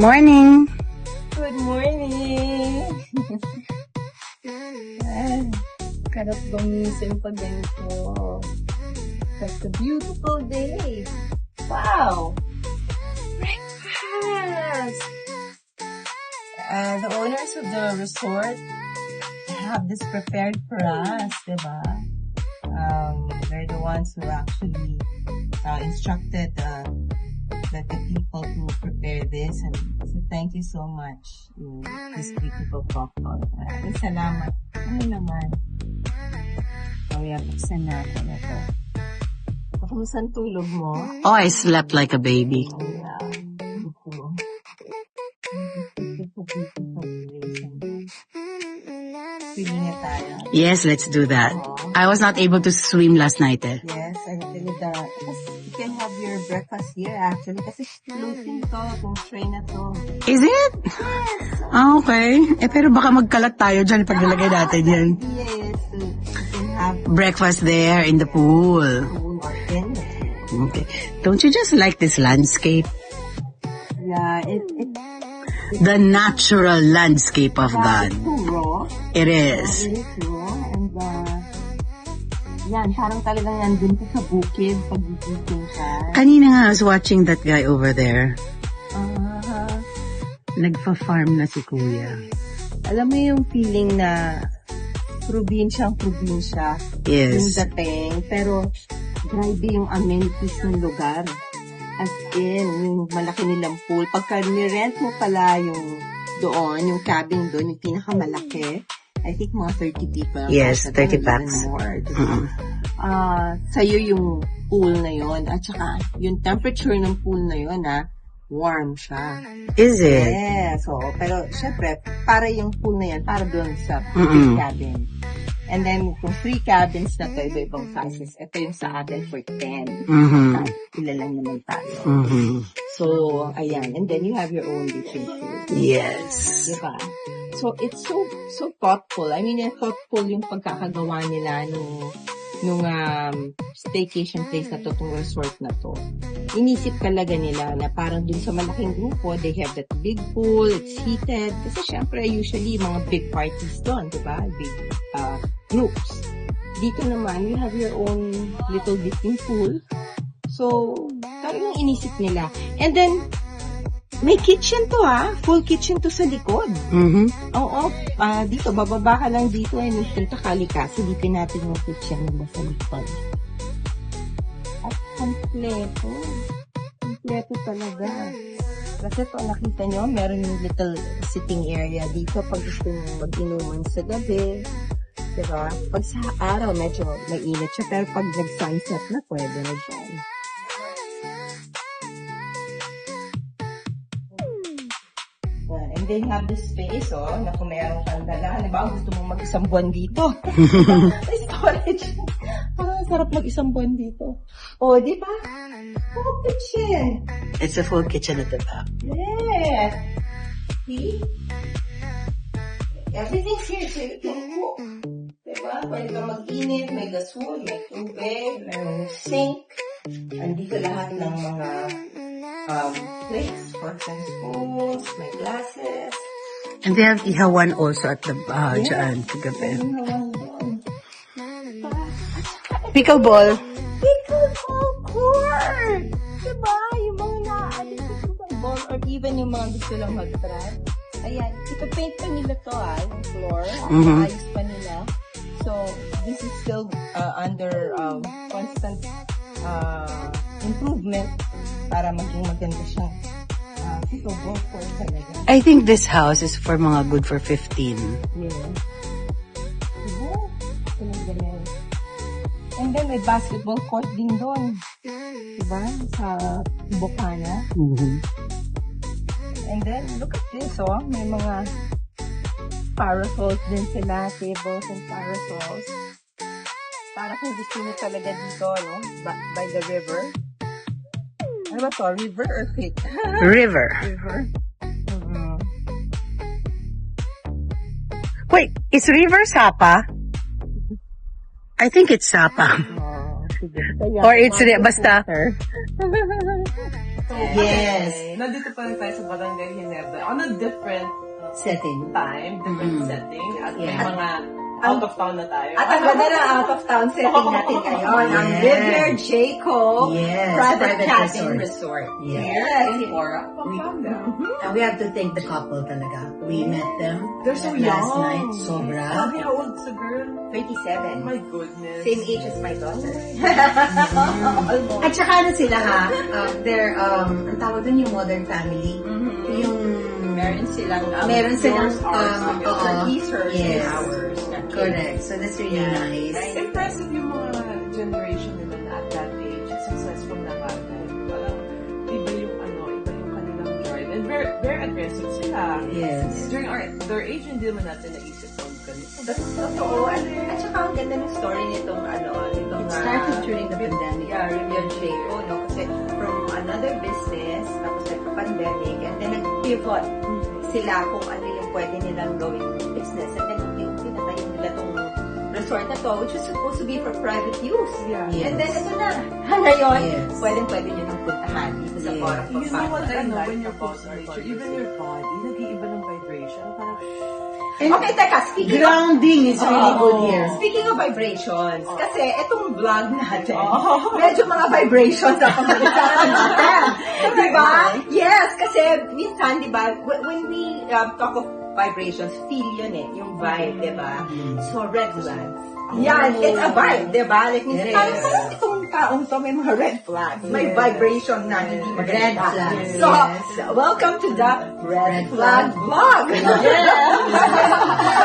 Morning! Good morning! Karap gumising pa ganito. Such a beautiful day. Wow! Breakfast! The owners of the resort have this prepared for us, diba? They're the ones who actually instructed the people to prepare this, and so thank you so much to this beautiful couple. Maraming salamat. Ano naman? Kaya buksan natin ito. Kumusta ang tulog mo? Oh, I slept like a baby. Yeah. Swimming na tayo. Yes, let's do that. I was not able to swim last night eh. Yes, actually you can have your breakfast here actually kasi floating to, itong train na to. Is it? Ah, okay. Pero baka magkalat tayo dyan pag nilagay natin yan. Yes, you can have Breakfast there in the pool. food or in the pool. Okay. Don't you just like this landscape? Yeah, The natural landscape of God. it's too raw. It is. It is raw and yan, parang talagang nandun ka sa bukid pag gigising ka. Kanina nga, I was watching that guy over there. Uh, Nagpa-farm na si Kuya. alam mo yung feeling na probinsyang probinsya. Yung Yes. dating, pero grabe yung amenities ng lugar. As in, yung malaki nilang pool. Pagka nirent mo pala yung doon, yung cabin doon, yung pinakamalaki, I think mga 30 people. Yes, 30 even packs. more, diba? Sa'yo yung pool na yon at saka yung temperature ng pool na yon warm siya. Is it? Yes, so, pero syempre, para yung pool na yan, para doon sa Mm-mm. cabin. And then, kung 3 cabins na to, iba-ibang sizes. Ito yung sa atin for 10. Mhm. Sila lang naman tayo. Mhm. So, ayan. And then you have your own kitchen food. Yes. Diba? So, it's so thoughtful. I mean, thoughtful yung pagkakagawa nila nung staycation place na to, itong resort na to. Inisip talaga nila na parang dun sa malaking grupo, they have that big pool, it's heated. Kasi syempre, usually, mga big parties doon, diba? Big groups. Dito naman, you have your own little dipping pool. So, talagang inisip nila. And then, may kitchen to full kitchen to sa likod. Mhm. Oo, dito, bababa ka lang dito and punta ka Likasi. Dito natin yung kitchen mo sa likod. At kompleto. Kompleto talaga. Kasi kung nakita nyo, meron yung little sitting area dito pag gusto nyo mag-inuman sa gabi. Diba? Pag sa araw, medyo mainit siya. Pero pag nag-sunset na, pwede na dyan. And they have this space, na kung mayroon kang dala, halimbawa gusto mong mag-isang buwan dito. May storage. Parang sarap mag-isang buwan dito. Di ba? Full kitchen. It's a full kitchen at the back. Yes. See? Everything's here so you can cook. Diba? Pwede ka mag-init, may gasol, may tubig, may sink. Andito lahat ng mga plates, forks and spoons, may glasses. And they have ihawan also at the dyan, kagabi. Pickleball. Pickleball court! Diba? Yung mga na-adik sa pickleball or even yung mga gusto lang mag-try. Ayan, ipapaint pa nila to yung floor. Ayos pa nila. So, this is still under constant improvement para maging maganda siya. Pickleball court talaga. I think this house is for mga good for 15. Yeah. Diba? Ganyan. And then may basketball court din doon. Diba? Sa Bocana. And then, look at this, may mga parasols din sila, tables and parasols. Para kung gusto nyo talaga dito, by the river. Ano ba to? River or creek? River. River. Wait, is River Sapa? I think it's Sapa. Sige. Or it's basta. Yes. Nandito pa rin tayo sa Barangay Ginebra on a different Setting. time, different setting, at may mga out of town na tayo. At ang ganda ng out-of-town setting natin ngayon, ang Riviera Jayco Private Cabin Resort. Yes. In Ora, Pampanga. And we have to thank the couple talaga. We met them. They're so last young. night. Sobra. Sabi, how old is the girl? 27. My goodness. Same age as my daughter. At saka ano sila ha, they're, ang tawag dun yung modern family. Yung, Meron silang meron silang, hers, yes. and ours. Correct. So that's really nice. Impressive yung mga generation nila na at that age, successful na kagad. Parang iba yung kanilang drive. And very aggressive sila. Yes. During their age, hindi naman natin naisip ng ganito. Totoo. At saka ang ganda ng story nitong It started during the pandemic. Yeah, Riviera Jayco, Kasi from another business, tapos nagka-pandemic, and then nag-pivot sila kung ano yung pwede nilang gawing business. And then yung pinatayo nila tong resort na to, which was supposed to be for private use. Yeah. Yes. And then ito na. Ngayon, Yes. pwede nyo nang puntahan dito sa Yes. Parang You know what I know Pampanga. when you're close to nature, even your body, nag-iiba ng vibration. Parang, Okay, teka, speaking of Grounding is really good here. Speaking of vibrations, kasi itong vlog natin, medyo mga vibrations ang pag-usapan natin. Diba? Yes, kasi minsan, diba, when we talk of vibrations, feel yun yung vibe, diba? So, red flags. Yan, it's a vibe, diba? Like, minsan, Yes. parang itong taong to may mga red flags. May Yes. vibration na hindi maganda. Red flags, So, yes. welcome to the Red Red Flag Flag Vlog.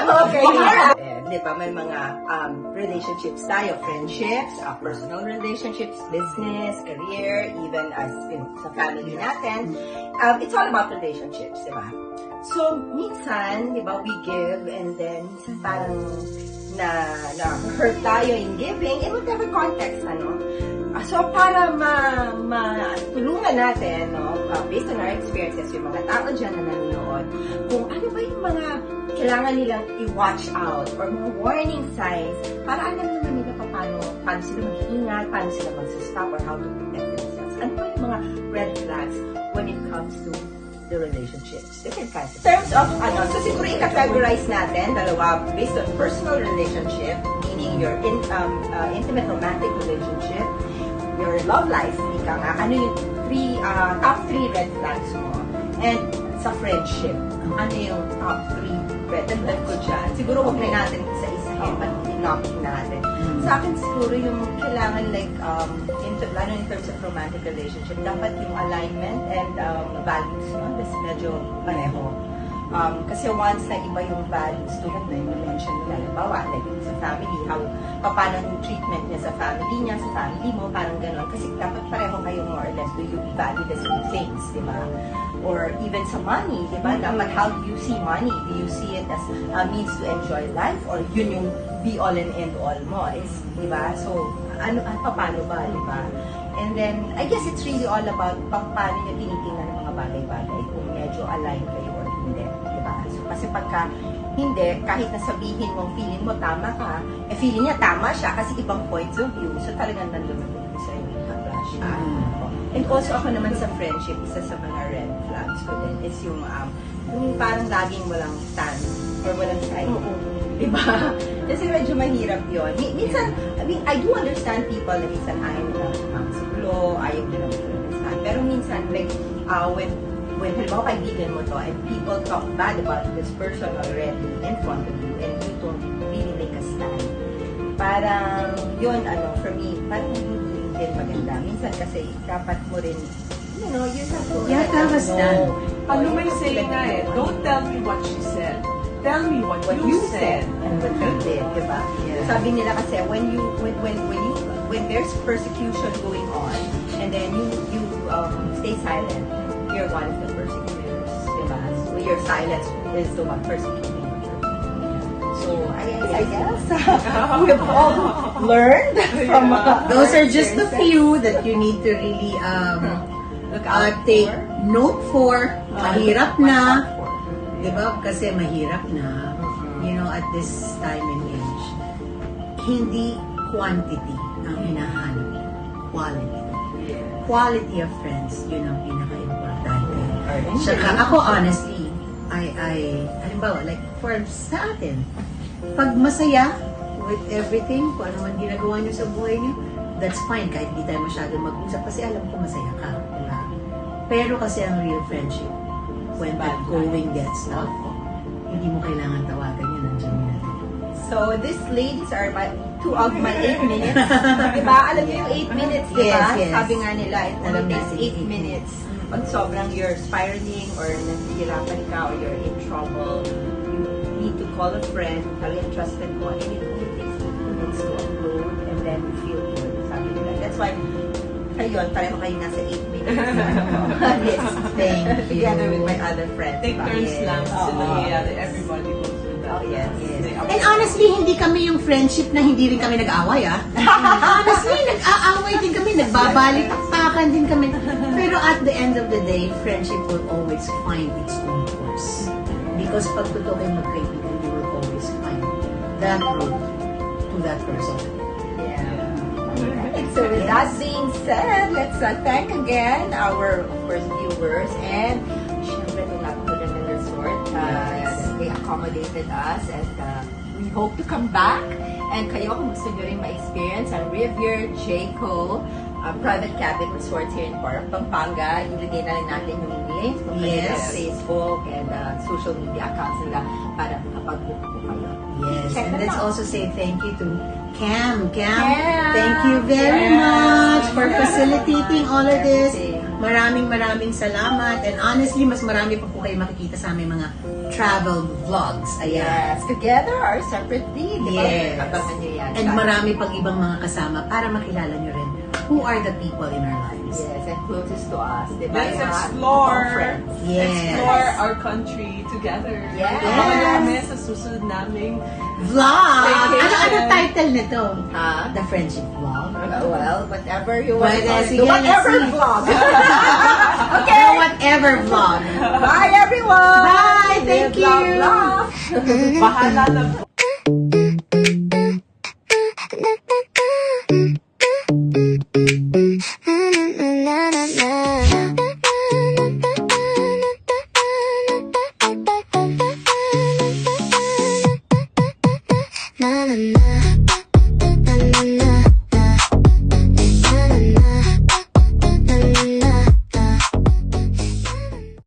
Okay, di ba, may mga relationships tayo, friendships, personal relationships, business, career, even as sa family natin. It's all about relationships, di ba? So, minsan, di ba, we give and then minsan parang na-hurt tayo in giving in whatever context, So, para matulungan natin, based on our experiences, yung mga tao dyan na nanonood, kung ano ba yung mga kailangan nilang i-watch out or mga warning signs para alam naman nila paano sila mag-iingat, paano sila mag-stop or how to protect themselves. Ano ba yung mga red flags when it comes to the relationships? Different kinds. In terms of, so siguro i-categorize natin, dalawa, based on personal relationship, meaning your intimate romantic relationship, your love life, ika nga, ano yung top 3 red flags mo? And sa friendship, ano yung top 3 red flags ko dyan? Siguro huwag na natin isa-isahin, but topic natin. Sa akin siguro yung kailangan like, lalo in terms of romantic relationship, dapat yung alignment and values, no? That's medyo pareho. Kasi once na iba yung values, tulad na yung mention nila, halimbawa, like sa family, paano yung treatment niya sa family niya, sa family mo, parang gano'n. Kasi dapat pareho kayo more or less, do you value the same things, di ba? Or even sa money, di ba? Dapat how do you see money? Do you see it as a means to enjoy life? Or yun yung be all and end all mo? Di ba? So, paano ba, di ba? And then, I guess it's really all about paano niya tinitingnan ng mga bagay-bagay, kung medyo align kayo or hindi, di ba? So, kasi pagka hindi, kahit na sabihin mong feeling mo tama ka, feeling niya tama siya kasi ibang points of view. So, talagang nandun sa yung clash. And also, ako naman sa friendship, isa sa mga red flags ko din is yung parang laging walang stand or walang side. Diba? Kasi medyo mahirap yun. Minsan, I mean, I do understand people na minsan ayaw nila makasigulo, ayaw nila mag-understand. Pero minsan, like, when halimbawa kaibigan mo to and people talk bad about this person already in front of you and you don't really make a stand, parang yun, for me, parang hindi din maganda. Minsan kasi dapat mo rin, you know, you have to have a stand. Ano may saying nga eh, don't tell me what she said. Tell me what you said. And what you did, diba? Yeah. Sabi nila kasi, when there's persecution going on, and then you stay silent, you're one of the persecutors, diba? So your silence is the one persecuting you. So I guess we've all learned from Those are just a few that you need to really take note for. Mahirap na. Diba? Kasi mahirap na, you know, at this time and age, hindi quantity ang hinahanap. Quality. Quality of friends, yun ang pinaka-importante. Saka ako, honestly, halimbawa, like, sa atin, pag masaya with everything, kung ano man ginagawa niyo sa buhay niyo, that's fine, kahit di tayo masyadong mag-usap, kasi alam ko masaya ka. Diba? Pero kasi ang real friendship, when that going gets tough, hindi mo kailangan tawagan yun, nandiyan yan. So, these ladies are two of my 8 minutes. Diba? Alam niyo yung 8 minutes, diba? Yes. Sabi nga nila, it Alam only takes natin, 8 minutes. Pag sobrang you're spiraling or nahihirapan ka or you're in trouble, you need to call a friend, talagang trusted mo, and it only takes 8 minutes to upload and then you feel good. Sabi nila. That's why, ayun, pareho kayo nasa 8 minutes. Yes, Thank you. together with my other friends. Take diba? turns lang Oo. sila. Everybody goes through that. Oh, yes. And honestly, hindi kami yung friendship na hindi rin kami nag-away, ah. Honestly, nag-aaway din kami, nagbabalik-takpakan din kami. Pero at the end of the day, friendship will always find its own course. Because pag totoo kayo magkaibigan, you will always find that road to that person. So with that being said, let's thank again our, of course, viewers and syempre the Lagunan Resort. They accommodated us and we hope to come back. And kayo kung gusto nyo rin ma-experience ang Riviera Jayco private cabin resorts here in Coram, Pampanga. Ilagay na rin natin yung links kung Yes. sa Facebook and social media accounts nila para makapag-book po kayo. Yes, Check and them let's out. also say thank you to Cam. Cam. Thank you very Yes. much for facilitating all of this. Everything. Maraming salamat. And honestly, mas marami pa po kayo makikita sa aming mga travel vlogs. Ayan. Yes, together or separately, di ba? Yes. Abangan nyo yan. And marami pang ibang mga kasama para makilala nyo rin who are the people in our lives. Yes, and closest to us, di ba? Let's Yung mga explore. friends. Yes. Explore our country together. Yes. Abangan namin sa susunod naming Vlog! Vacation. Ano title nito? Ha? The Friendship Vlog. Well, whatever you want. Pwede, to sige, do. Whatever let's see. vlog. Okay. Whatever vlog. Bye, everyone! Bye! Thank Live, love, you. love. bahala na po.